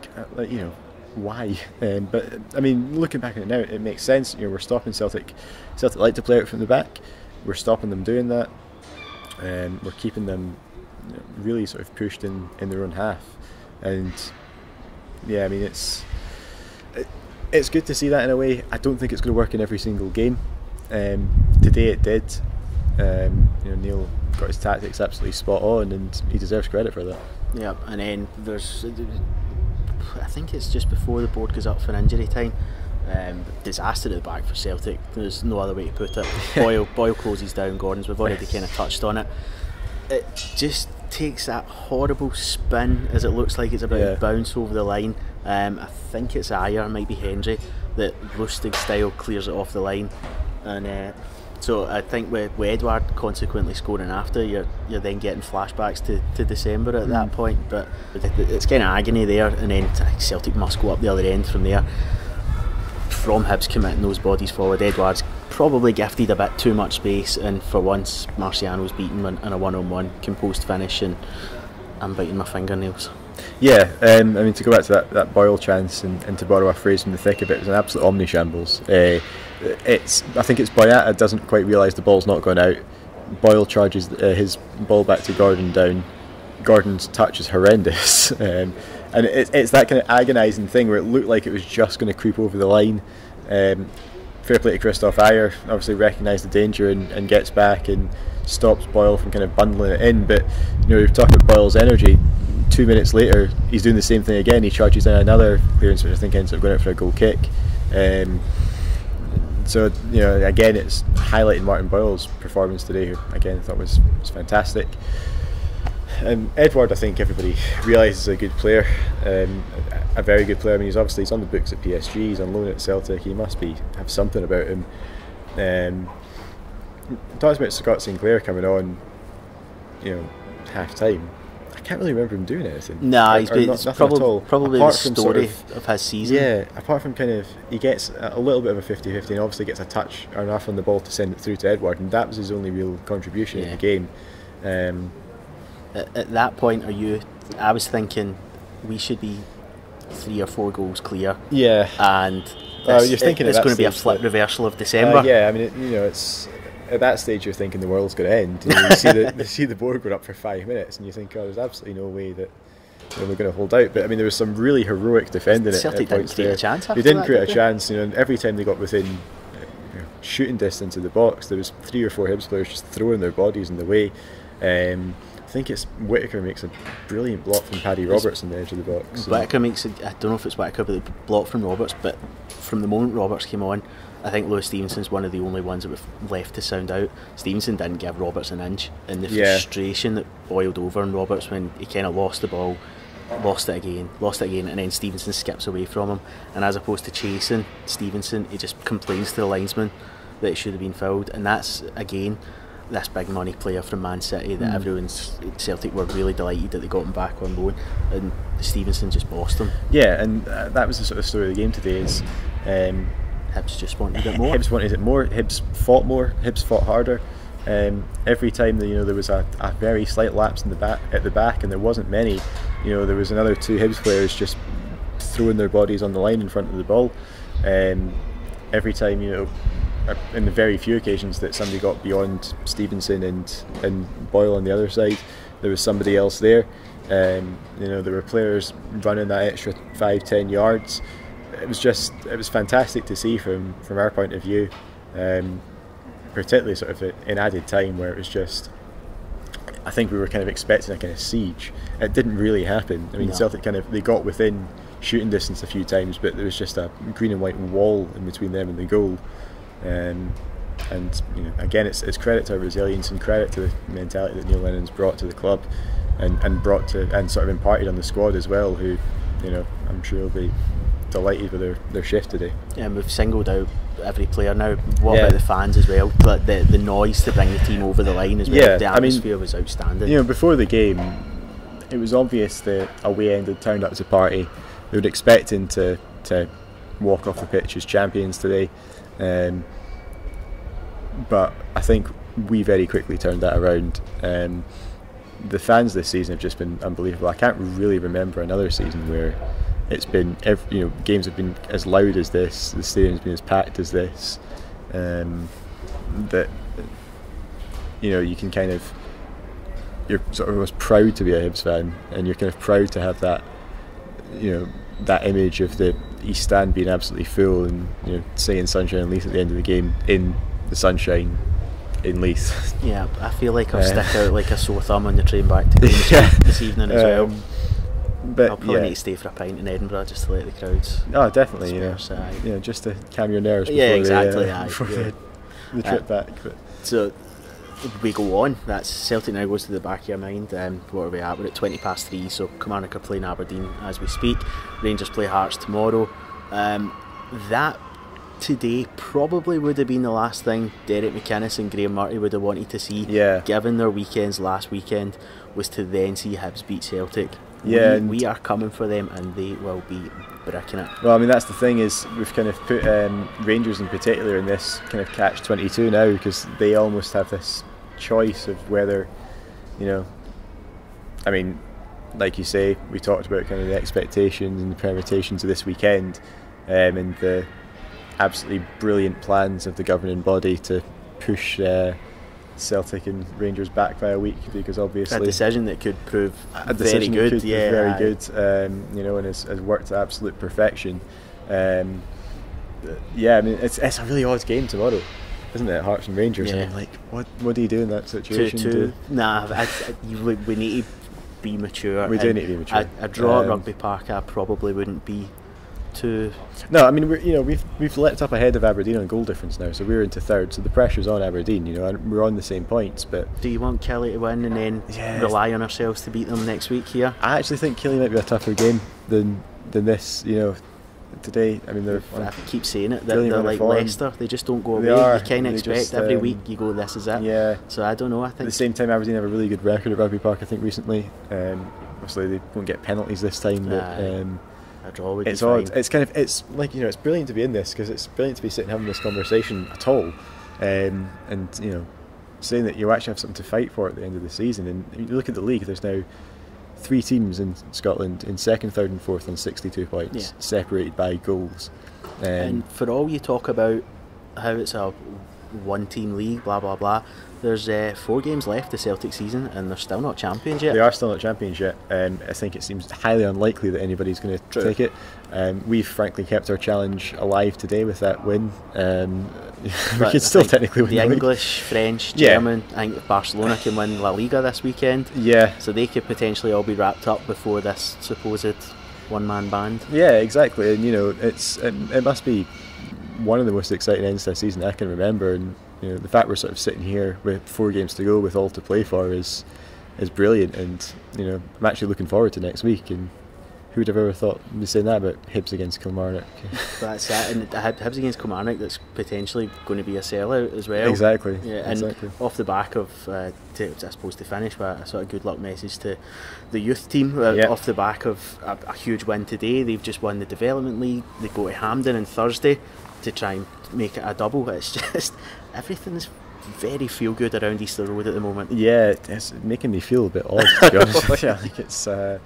why. But I mean, looking back at it now, it makes sense. You know, we're stopping Celtic. Celtic like to play out from the back. We're stopping them doing that. We're keeping them really sort of pushed in their own half. And yeah, I mean, it's good to see that in a way. I don't think it's going to work in every single game. Today it did. Neil got his tactics absolutely spot on, and he deserves credit for that. Yeah, and then there's, I think it's just before the board goes up for injury time. Disaster at the back for Celtic. There's no other way to put it. Boyle closes down Gordon's. We've already kind of touched on it. It just takes that horrible spin as it looks like it's about to bounce over the line. I think it's Ayer, might be Hendry, that Lustig style clears it off the line, and so I think with Edouard consequently scoring after, you're then getting flashbacks to December at that point. But it's kind of agony there, and then Celtic must go up the other end from there. From Hibs committing those bodies forward, Edouard's probably gifted a bit too much space, and for once Marciano's beaten in a one-on-one composed finish, and I'm biting my fingernails. Yeah, I mean, to go back to that Boyle chance, and to borrow a phrase from the thick of it, it was an absolute omni-shambles. I think it's Boyata doesn't quite realise the ball's not going out. Boyle charges his ball back to Gordon down. Gordon's touch is horrendous. And it's that kind of agonising thing where it looked like it was just going to creep over the line. Fair play to Christoph Ayer, obviously recognised the danger and gets back and stops Boyle from kind of bundling it in. But we've talked about Boyle's energy. 2 minutes later, he's doing the same thing again. He charges in another clearance, which I think ends up going out for a goal kick. So again, it's highlighting Martin Boyle's performance today, who again I thought was fantastic. Edouard, I think everybody realises is a good player, a very good player. I mean, he's on the books at PSG, he's on loan at Celtic. He must have something about him. Talks about Scott Sinclair coming on, half time. I can't really remember him doing anything. Nah, it's probably apart the story of his season. Yeah, apart from he gets a little bit of a 50-50 and obviously gets a touch or enough on the ball to send it through to Edouard, and that was his only real contribution in the game. At that point, I was thinking we should be 3 or 4 goals clear. Yeah, and you're thinking it's going to be a flip reversal of December. Yeah, I mean, it's at that stage you're thinking the world's going to end. You see the board going up for 5 minutes, and you think, there's absolutely no way that we're going to hold out. But I mean, there was some really heroic defending Celtic at points didn't create there. a chance. They didn't create a chance. Every time they got within shooting distance of the box, there was 3 or 4 Hibs players just throwing their bodies in the way. I think it's Whittaker makes a brilliant block from Paddy Roberts on the edge of the box. Whittaker makes I don't know if it's Whittaker, but the block from Roberts. But from the moment Roberts came on, I think Lewis Stevenson's one of the only ones that was left to sound out. Stevenson didn't give Roberts an inch, and the frustration that boiled over on Roberts when he kind of lost the ball, lost it again, and then Stevenson skips away from him, and as opposed to chasing Stevenson, he just complains to the linesman that it should have been fouled. And that's again this big money player from Man City that everyone's Celtic were really delighted that they got him back on loan, and Stevenson just bossed him. Yeah, and that was the sort of story of the game today. Is Hibs just wanted it more. Hibs wanted it more. Hibs fought more. Hibs fought harder. Every time there was a very slight lapse in at the back, and there wasn't many. There was another 2 Hibs players just throwing their bodies on the line in front of the ball. Every time in the very few occasions that somebody got beyond Stevenson and Boyle on the other side, there was somebody else there. There were players running that extra 5-10 yards. It was fantastic to see from our point of view, particularly sort of in added time, where it was just, I think we were kind of expecting a kind of siege. It didn't really happen. I mean, Celtic they got within shooting distance a few times, but there was just a green and white wall in between them and the goal. And again, it's credit to our resilience and credit to the mentality that Neil Lennon's brought to the club, and brought to and sort of imparted on the squad as well, who I'm sure will be delighted with their shift today. Yeah, and we've singled out every player now. What about the fans as well? But the noise to bring the team over the line as well. Yeah, the atmosphere was outstanding. Before the game, it was obvious the away end had turned up to party. They were expecting to walk off the pitch as champions today. But I think we very quickly turned that around. The fans this season have just been unbelievable. I can't really remember another season where it's been games have been as loud as this, the stadium's been as packed as this, that you can kind of, you're sort of almost proud to be a Hibs fan, and you're kind of proud to have that that image of the East Stand being absolutely full, and saying Sunshine and Leith at the end of the game in the sunshine in Leith. Yeah, I feel like I'll stick out like a sore thumb on the train back to Queen's this evening as well. But I'll probably need to stay for a pint in Edinburgh just to let the crowds. Oh, definitely, just to calm your nerves before the trip back. But. So we go on. That's Celtic now goes to the back of your mind. What are we at? We're at 3:20, so Kilmarnock are playing Aberdeen as we speak. Rangers play Hearts tomorrow. That today probably would have been the last thing Derek McInnes and Graham Murray would have wanted to see, given their weekends last weekend, was to then see Hibs beat Celtic. We are coming for them, and they will be bricking it. Well, I mean, that's the thing, is we've kind of put Rangers in particular in this kind of catch-22 now, because they almost have this choice of whether, I mean, like you say, we talked about kind of the expectations and the permutations of this weekend, and the absolutely brilliant plans of the governing body to push Celtic and Rangers back by a week, because obviously a decision that could prove very good, very good, and has worked to absolute perfection. I mean, it's a really odd game tomorrow, isn't it? Hearts and Rangers. I mean, like, what do you do in that situation? We need to be mature. We do need to be mature. A draw at Rugby Park, I probably wouldn't be too. No, I mean, we've leapt up ahead of Aberdeen on goal difference now, so we're into third. So the pressure's on Aberdeen, and we're on the same points. But do you want Kelly to win and then rely on ourselves to beat them next week here? I actually think Kelly might be a tougher game than this. Today, I mean, I keep saying it, they're like Leicester. They just don't go away. You kind of expect every week you go, this is it. Yeah. So I don't know. I think at the same time, Aberdeen have a really good record at Rugby Park, I think, recently. Obviously, they won't get penalties this time, but a draw would it's be odd. fine. It's kind of, it's like, it's brilliant to be in this, because it's brilliant to be sitting having this conversation at all, and saying that you actually have something to fight for at the end of the season. And you look at the league, there's now 3 teams in Scotland in second, third and fourth on 62 points, separated by goals. And for all you talk about how it's a one-team league, blah blah blah, there's 4 games left the Celtic season, and they're still not champions yet. They are still not champions yet. I think it seems highly unlikely that anybody's going to take it. We've frankly kept our challenge alive today with that win. We could still technically win the English, French, German. I think Barcelona can win La Liga this weekend. Yeah. So they could potentially all be wrapped up before this supposed one-man band. Yeah, exactly. And it must be one of the most exciting ends to a season I can remember. And the fact we're sort of sitting here with 4 games to go with all to play for is brilliant. And I'm actually looking forward to next week. And who would have ever thought me saying that about Hibs against Kilmarnock? That's it, and Hibs against Kilmarnock, that's potentially going to be a sellout as well. Exactly. Yeah, and off the back of, I suppose to finish with a sort of good luck message to the youth team, off the back of a huge win today. They've just won the Development League. They go to Hampden on Thursday to try and make it a double. It's just, everything's very feel good around Easter Road at the moment. Yeah, it's making me feel a bit odd, to be honest with you. Like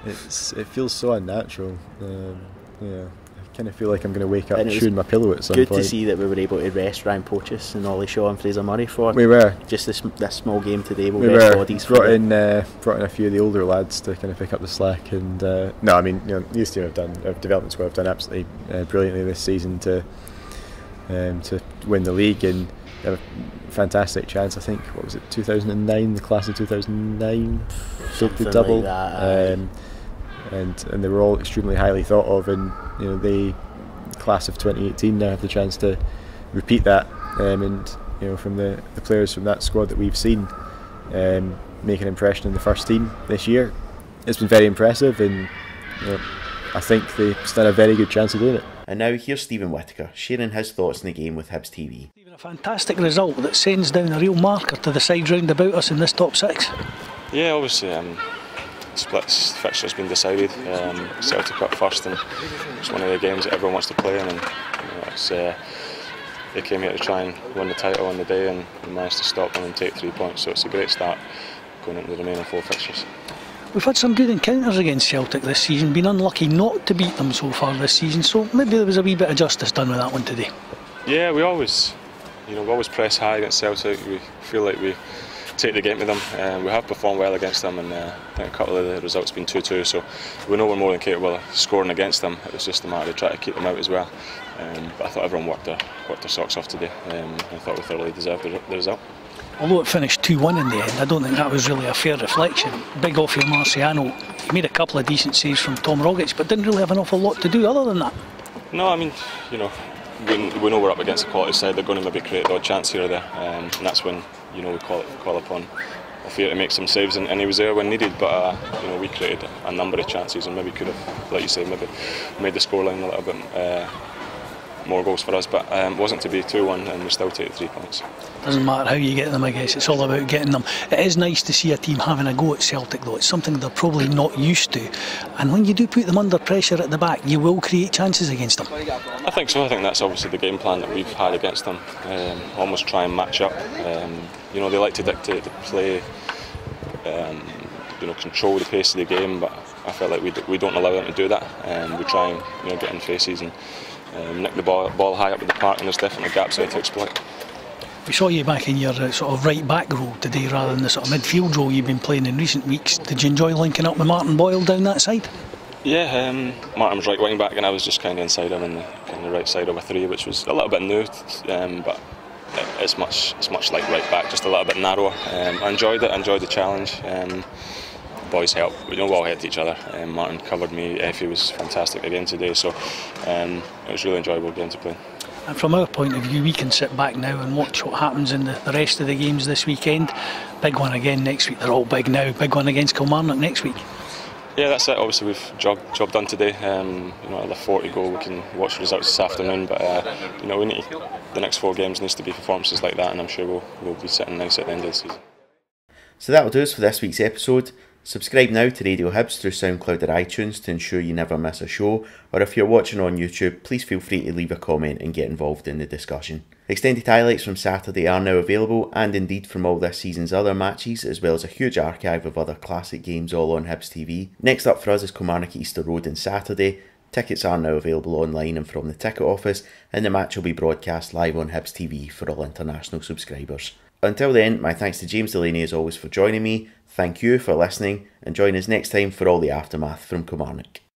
it feels so unnatural. I kind of feel like I'm going to wake up chewing my pillow at some point. Good to see that we were able to rest Ryan Pochis and Ollie Shaw and Fraser Murray for. We were. Just this small game today. We'll rest bodies. Brought in a few of the older lads to kind of pick up the slack. And no, I mean, these team our development squad have done absolutely brilliantly this season to win the league, and have a fantastic chance. I think, what was it, 2009, the class of 2009 did the double. Like that, and they were all extremely highly thought of, and the class of 2018 now have the chance to repeat that, and from the players from that squad that we've seen make an impression in the first team this year, it's been very impressive, and I think they stand a very good chance of doing it. And now here's Steven Whittaker sharing his thoughts on the game with Hibs TV. A fantastic result that sends down a real marker to the sides round about us in this top 6. Yeah, obviously splits fixture's been decided. Celtic up first, and it's one of the games that everyone wants to play in, and they came here to try and win the title on the day, and managed to stop them and take 3 points, so it's a great start going into the remaining 4 fixtures. We've had some good encounters against Celtic this season, been unlucky not to beat them so far this season, so maybe there was a wee bit of justice done with that one today. Yeah, we always press high against Celtic. We feel like we take the game to them. We have performed well against them, and I think a couple of the results have been 2-2, so we know we're more than capable of scoring against them. It was just a matter of trying to keep them out as well. But I thought everyone worked their socks off today. I thought we thoroughly deserved the result. Although it finished 2-1 in the end, I don't think that was really a fair reflection. Big off your Marciano. He made a couple of decent saves from Tom Rogic, but didn't really have an awful lot to do other than that. No, I mean, we know we're up against a quality side. They're going to maybe create the odd chance here or there, and that's when we call upon Ophir to make some saves, and he was there when needed. But we created a number of chances, and maybe could have, like you say, maybe made the scoreline a little bit more goals for us. But it wasn't to be 2-1, and we still take the 3 points. Doesn't matter how you get them, I guess. It's all about getting them. It is nice to see a team having a go at Celtic, though. It's something they're probably not used to. And when you do put them under pressure at the back, you will create chances against them. I think so. I think that's obviously the game plan that we've had against them. Almost try and match up. They like to dictate the play, control the pace of the game, but I felt like we don't allow them to do that. We try and get in faces and nick the ball high up at the park, and there's definitely gaps there to exploit. We saw you back in your sort of right back role today rather than the sort of midfield role you've been playing in recent weeks. Did you enjoy linking up with Martin Boyle down that side? Yeah, Martin was right wing back and I was just kind of inside him in the right side of a 3, which was a little bit new, but it's much like right back, just a little bit narrower. I enjoyed it, I enjoyed the challenge. Boys helped, we all helped each other. Martin covered me, Effie was fantastic again today, so it was really enjoyable game to play. And from our point of view, we can sit back now and watch what happens in the rest of the games this weekend. Big one again next week, they're all big now. Big one against Kilmarnock next week. Yeah, that's it. Obviously we've job done today. Another 40 goal, we can watch the results this afternoon, but we need the next 4 games needs to be performances like that, and I'm sure we'll be sitting nice at the end of the season. So that'll do us for this week's episode. Subscribe now to Radio Hibs through SoundCloud or iTunes to ensure you never miss a show, or if you're watching on YouTube, please feel free to leave a comment and get involved in the discussion. Extended highlights from Saturday are now available, and indeed from all this season's other matches, as well as a huge archive of other classic games all on Hibs TV. Next up for us is Kilmarnock at Easter Road on Saturday. Tickets are now available online and from the ticket office, and the match will be broadcast live on Hibs TV for all international subscribers. Until then, my thanks to James Delaney as always for joining me. Thank you for listening, and join us next time for all the aftermath from Kilmarnock.